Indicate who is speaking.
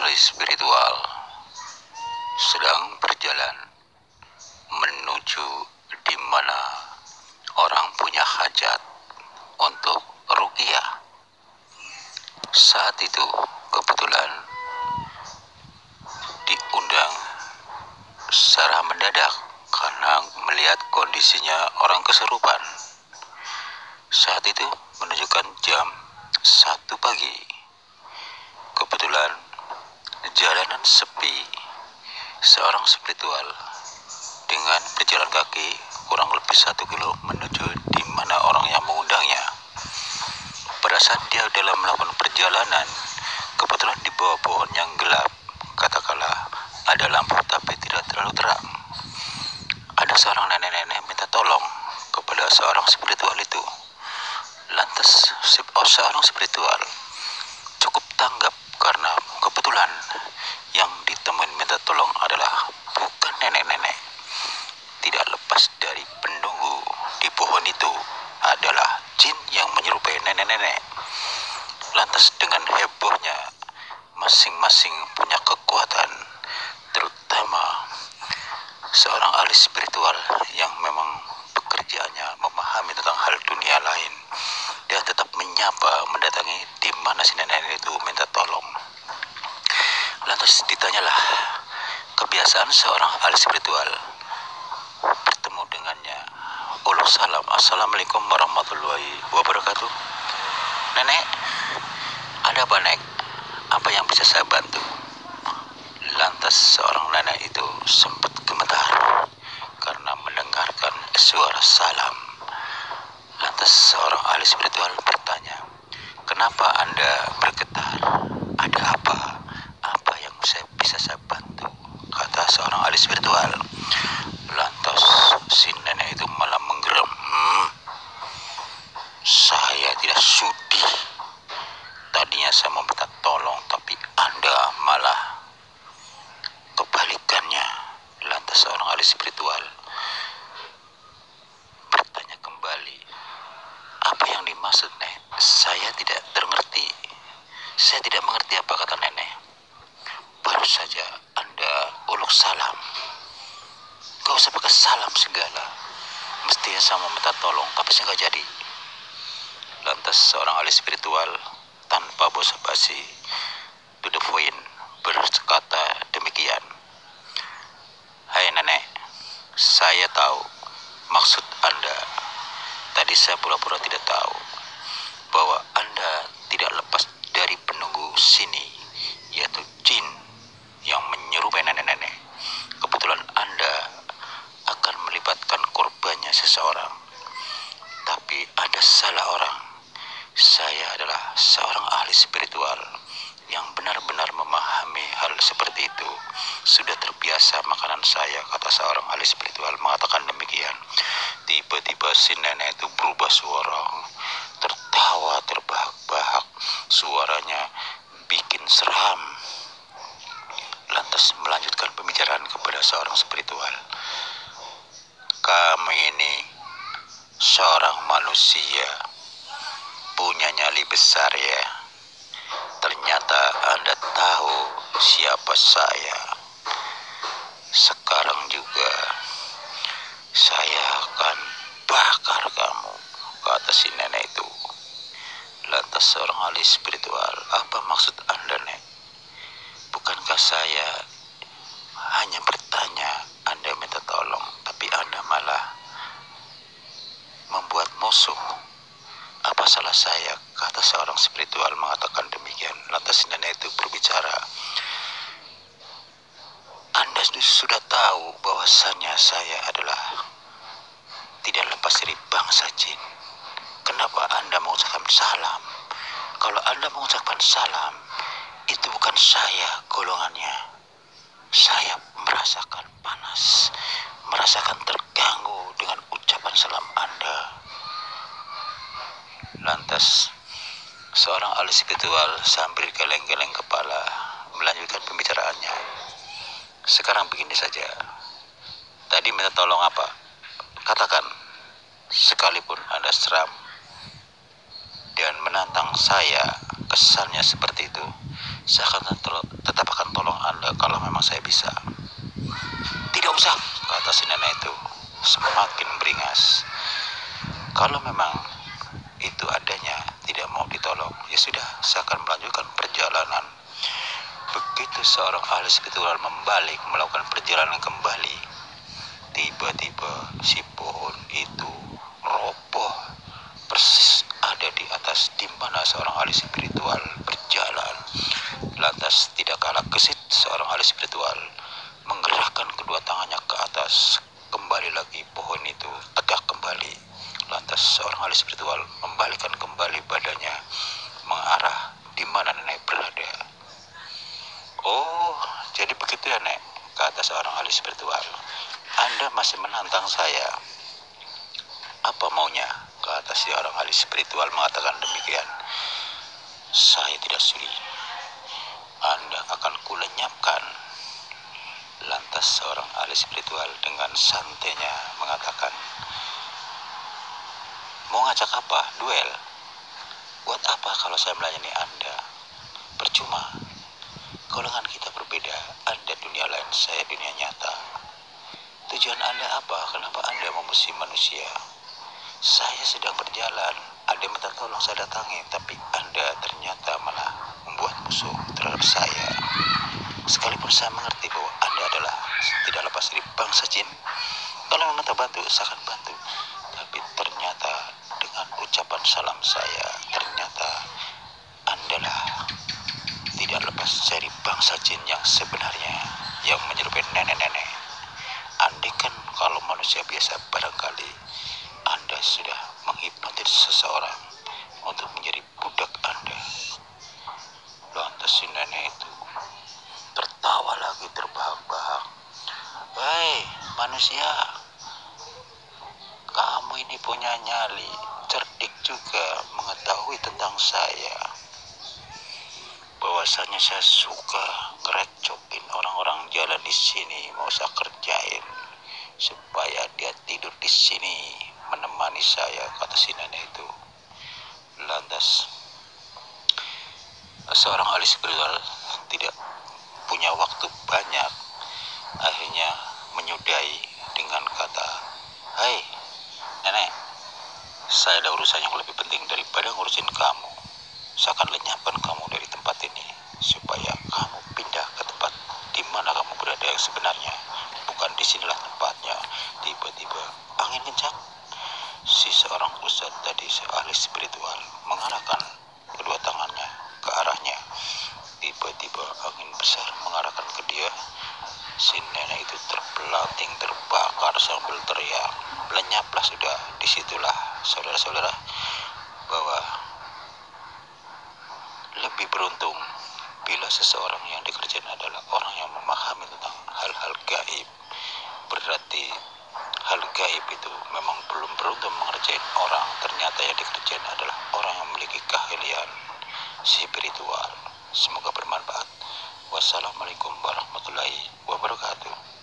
Speaker 1: ahli spiritual sedang berjalan menuju di mana orang punya hajat untuk ruqyah. Saat itu kebetulan diundang secara mendadak karena melihat kondisinya orang kesurupan. Saat itu menunjukkan jam 1 pagi. Kebetulan jalanan sepi. Seorang spiritual dengan berjalan kaki kurang lebih 1 kilo menuju di mana orang yang mengundangnya. Pada saat dia dalam melakukan perjalanan, kebetulan di bawah pohon yang gelap, katakanlah ada lampu tapi tidak terlalu terang. Ada seorang nenek-nenek minta tolong kepada seorang spiritual itu. Lantas seorang spiritual cukup tanggap karena kebetulan yang ditemuin minta tolong adalah bukan nenek-nenek. Tidak lepas dari penunggu di pohon itu adalah jin yang menyerupai nenek-nenek. Lantas dengan hebohnya masing-masing punya kekuatan, terutama seorang ahli spiritual yang memang pekerjaannya memahami tentang hal dunia lain. Dia tetap menyapa, mendatangi di mana si nenek itu minta tolong. Lantas ditanyalah kebiasaan seorang ahli spiritual. Bertemu dengannya, uluk salam, assalamualaikum warahmatullahi wabarakatuh. Nenek, ada apa nek? Apa yang bisa saya bantu? Lantas seorang nenek itu sempat gemetar karena mendengarkan suara salam. Lantas seorang ahli spiritual bertanya, kenapa Anda bergetar? Ada apa? Apa yang bisa saya bantu? Kata seorang ahli spiritual. Lantas si nenek itu malah menggeram. Saya tidak sudi. Tadinya saya meminta tolong, tapi Anda malah kebalikannya. Lantas seorang ahli spiritual bertanya kembali, apa yang dimaksud nek? Saya tidak mengerti. Saya tidak mengerti apa kata nenek. Baru saja Anda uluk salam. Gak usah pakai salam segala. Mestinya saya meminta tolong, tapi saya gak jadi. Lantas seorang ahli spiritual tanpa basa-basi to the point berkata demikian. Hai nenek, saya tahu maksud Anda. Tadi saya pura-pura tidak tahu bahwa Anda tidak lepas dari penunggu sini, yaitu jin yang menyerupai nenek-nenek. Kebetulan Anda akan melibatkan korbannya seseorang, tapi ada salah orang. Saya adalah seorang ahli spiritual yang benar-benar memahami hal seperti itu. Sudah terbiasa makanan saya, kata seorang ahli spiritual mengatakan demikian. Tiba-tiba si nenek itu berubah suara, tertawa terbahak-bahak. Suaranya bikin seram. Lantas melanjutkan pembicaraan kepada seorang spiritual. Kami ini seorang manusia, punya nyali besar ya. Ternyata Anda tahu siapa saya. Sekarang juga saya akan bakar kamu, kata si nenek itu. Lantas seorang ahli spiritual, apa maksud Anda nek? Bukankah saya hanya bertanya, Anda minta tolong, tapi Anda malah membuat musuh. Apa salah saya? Kata seorang spiritual mengatakan demikian. Lantas nenek itu berbicara, Anda sudah tahu bahwasanya saya adalah tidak lepas dari bangsa jin. Kenapa Anda mengucapkan salam? Kalau Anda mengucapkan salam, itu bukan saya golongannya. Saya merasakan panas, merasakan terganggu dengan ucapan salam Anda. Lantas seorang ahli spiritual sambil geleng-geleng kepala melanjutkan pembicaraannya. Sekarang begini saja. Tadi minta tolong apa? Katakan. Sekalipun Anda seram dan menantang saya, kesannya seperti itu. Saya akan tetap akan tolong Anda kalau memang saya bisa. Tidak usah, kata si nenek itu semakin beringas. Kalau memang itu adanya tidak mau ditolong, ya sudah, saya akan melanjutkan perjalanan. Begitu seorang ahli spiritual membalik melakukan perjalanan kembali, tiba-tiba si pohon itu roboh persis ada di atas di mana seorang ahli spiritual berjalan. Lantas tidak kalah gesit seorang ahli spiritual menggerakkan kedua tangannya ke atas. Kembali lagi pohon itu tegak kembali. Lantas seorang ahli spiritual membalikkan kembali badannya mengarah di mana nenek berada. Oh, jadi begitu ya, Nek, kata seorang ahli spiritual. Anda masih menantang saya. Apa maunya? Kata si orang ahli spiritual mengatakan demikian. Saya tidak sudi. Anda akan kulenyapkan. Lantas seorang ahli spiritual dengan santainya mengatakan, mau ngajak apa? Duel? Buat apa kalau saya melayani Anda? Percuma. Golongan kita berbeda. Anda dunia lain, saya dunia nyata. Tujuan Anda apa? Kenapa Anda memusuhi manusia? Saya sedang berjalan, ada yang minta tolong saya datangi, tapi Anda ternyata malah membuat musuh terhadap saya. Sekalipun saya mengerti bahwa Anda adalah tidak lepas dari bangsa jin, kalau meminta bantu, saya akan bantu. Tapi ternyata dengan ucapan salam saya, ternyata Anda lah tidak lepas dari bangsa jin yang sebenarnya, yang menyerupai nenek-nenek. Andai kan kalau manusia biasa barangkali Anda sudah menghipnotis seseorang untuk menjadi budak Anda. Lantas si nenek itu tertawa lagi terbahak-bahak. Hei manusia, kamu ini punya nyali, cerdik juga mengetahui tentang saya. Bahwasanya saya suka ngerecokin orang-orang jalan di sini, mau saya kerjain supaya dia tidur di sini menemani saya, kata si nenek itu. Lantas seorang ahli spiritual tidak punya waktu banyak, akhirnya menyudahi dengan kata, hai nenek, saya ada urusan yang lebih penting daripada ngurusin kamu. Saya akan lenyapkan kamu dari tempat ini supaya kamu pindah ke tempat di mana kamu berada yang sebenarnya. Bukan disinilah tempatnya. Tiba-tiba angin kencang. Si seorang ustadz tadi, ahli spiritual, mengarahkan kedua tangannya ke arahnya. Tiba-tiba angin besar mengarahkan ke dia. Si nenek itu terpelanting, terbakar sambil teriak. Lenyaplah sudah. Disitulah saudara-saudara bahwa lebih beruntung bila seseorang yang dikerjain adalah orang yang memahami tentang hal-hal gaib. Berarti hal gaib itu memang belum beruntung mengerjain orang. Ternyata yang dikerjain adalah orang yang memiliki keahlian spiritual. Semoga bermanfaat. Wassalamualaikum warahmatullahi wabarakatuh.